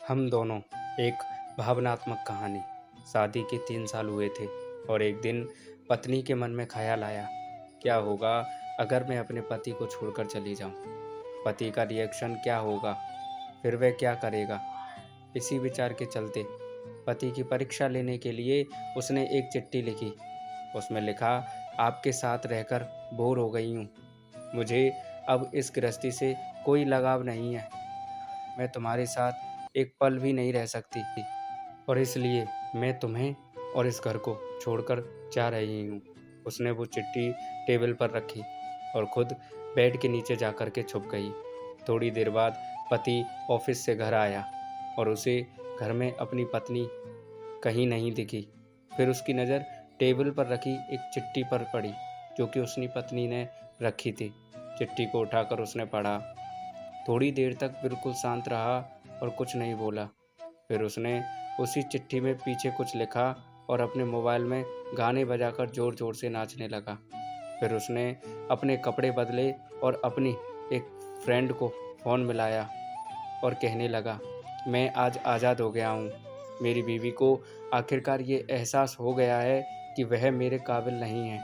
हम दोनों एक भावनात्मक कहानी। शादी के 3 साल हुए थे और एक दिन पत्नी के मन में ख्याल आया, क्या होगा अगर मैं अपने पति को छोड़कर चली जाऊं? पति का रिएक्शन क्या होगा? फिर वह क्या करेगा? इसी विचार के चलते पति की परीक्षा लेने के लिए उसने एक चिट्ठी लिखी। उसमें लिखा, आपके साथ रहकर बोर हो गई हूँ। मुझे अब इस गृहस्थी से कोई लगाव नहीं है। मैं तुम्हारे साथ एक पल भी नहीं रह सकती और इसलिए मैं तुम्हें और इस घर को छोड़कर जा रही हूँ। उसने वो चिट्ठी टेबल पर रखी और खुद बेड के नीचे जाकर के छुप गई। थोड़ी देर बाद पति ऑफिस से घर आया और उसे घर में अपनी पत्नी कहीं नहीं दिखी। फिर उसकी नज़र टेबल पर रखी एक चिट्ठी पर पड़ी जो कि उसकी पत्नी ने रखी थी। चिट्ठी को उठाकर उसने पढ़ा। थोड़ी देर तक बिल्कुल शांत रहा और कुछ नहीं बोला। फिर उसने उसी चिट्ठी में पीछे कुछ लिखा और अपने मोबाइल में गाने बजाकर ज़ोर ज़ोर से नाचने लगा। फिर उसने अपने कपड़े बदले और अपनी एक फ्रेंड को फ़ोन मिलाया और कहने लगा, मैं आज आज़ाद हो गया हूँ। मेरी बीवी को आखिरकार ये एहसास हो गया है कि वह मेरे काबिल नहीं है,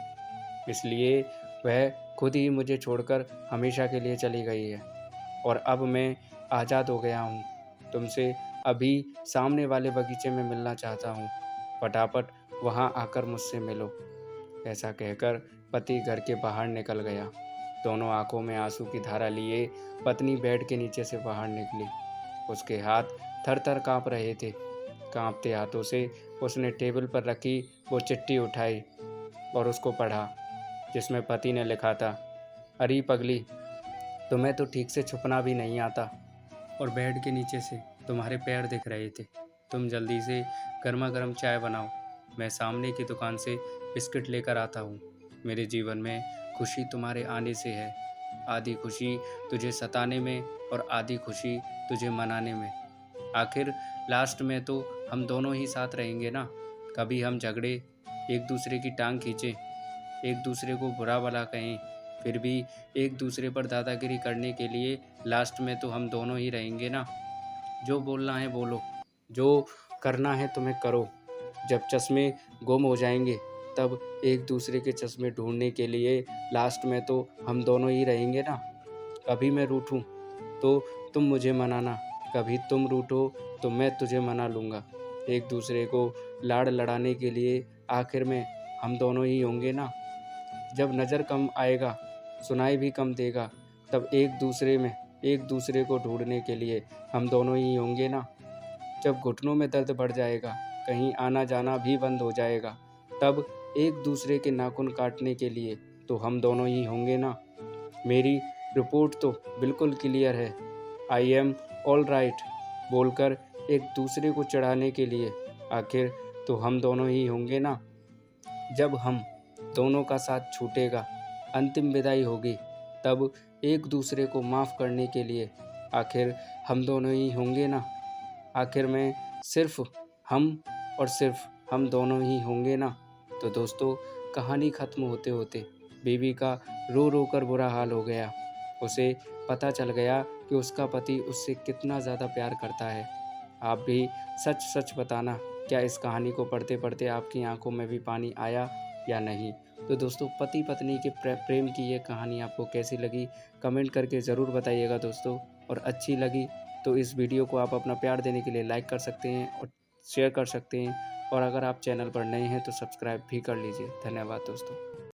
इसलिए वह खुद ही मुझे छोड़कर हमेशा के लिए चली गई है और अब मैं आज़ाद हो गया हूँ। तुमसे अभी सामने वाले बगीचे में मिलना चाहता हूँ। फटाफट वहाँ आकर मुझसे मिलो। ऐसा कहकर पति घर के बाहर निकल गया। दोनों आंखों में आंसू की धारा लिए पत्नी बेड के नीचे से बाहर निकली। उसके हाथ थर-थर काँप रहे थे। काँपते हाथों से उसने टेबल पर रखी वो चिट्ठी उठाई और उसको पढ़ा, जिसमें पति ने लिखा था, अरे पगली, तुम्हें तो ठीक से छुपना भी नहीं आता और बेड के नीचे से तुम्हारे पैर दिख रहे थे। तुम जल्दी से गर्मा गर्म चाय बनाओ। मैं सामने की दुकान से बिस्किट लेकर आता हूँ। मेरे जीवन में खुशी तुम्हारे आने से है। आधी खुशी तुझे सताने में और आधी खुशी तुझे मनाने में। आखिर लास्ट में तो हम दोनों ही साथ रहेंगे ना। कभी हम झगड़े, एक दूसरे की टांग खींचें, एक दूसरे को बुरा भला कहें, फिर भी एक दूसरे पर दादागिरी करने के लिए लास्ट में तो हम दोनों ही रहेंगे ना। जो बोलना है बोलो, जो करना है तुम्हें करो। जब चश्मे गुम हो जाएंगे तब एक दूसरे के चश्मे ढूंढने के लिए लास्ट में तो हम दोनों ही रहेंगे ना। कभी मैं रूठूं तो तुम मुझे मनाना, कभी तुम रूठो तो मैं तुझे मना लूँगा। एक दूसरे को लाड़ लड़ाने के लिए आखिर में हम दोनों ही होंगे ना। जब नज़र कम आएगा, सुनाई भी कम देगा, तब एक दूसरे को ढूंढने के लिए हम दोनों ही होंगे ना। जब घुटनों में दर्द बढ़ जाएगा, कहीं आना जाना भी बंद हो जाएगा, तब एक दूसरे के नाखून काटने के लिए तो हम दोनों ही होंगे ना। मेरी रिपोर्ट तो बिल्कुल क्लियर है, आई एम ऑल राइट बोलकर एक दूसरे को चिढ़ाने के लिए आखिर तो हम दोनों ही होंगे ना। जब हम दोनों का साथ छूटेगा, अंतिम विदाई होगी, तब एक दूसरे को माफ़ करने के लिए आखिर हम दोनों ही होंगे ना। आखिर में सिर्फ हम और सिर्फ हम दोनों ही होंगे ना। तो दोस्तों, कहानी ख़त्म होते होते बीवी का रो रो कर बुरा हाल हो गया। उसे पता चल गया कि उसका पति उससे कितना ज़्यादा प्यार करता है। आप भी सच सच बताना, क्या इस कहानी को पढ़ते पढ़ते आपकी आंखों में भी पानी आया या नहीं। तो दोस्तों, पति पत्नी के प्रेम की ये कहानी आपको कैसी लगी, कमेंट करके ज़रूर बताइएगा दोस्तों। और अच्छी लगी तो इस वीडियो को आप अपना प्यार देने के लिए लाइक कर सकते हैं और शेयर कर सकते हैं, और अगर आप चैनल पर नए हैं तो सब्सक्राइब भी कर लीजिए। धन्यवाद दोस्तों।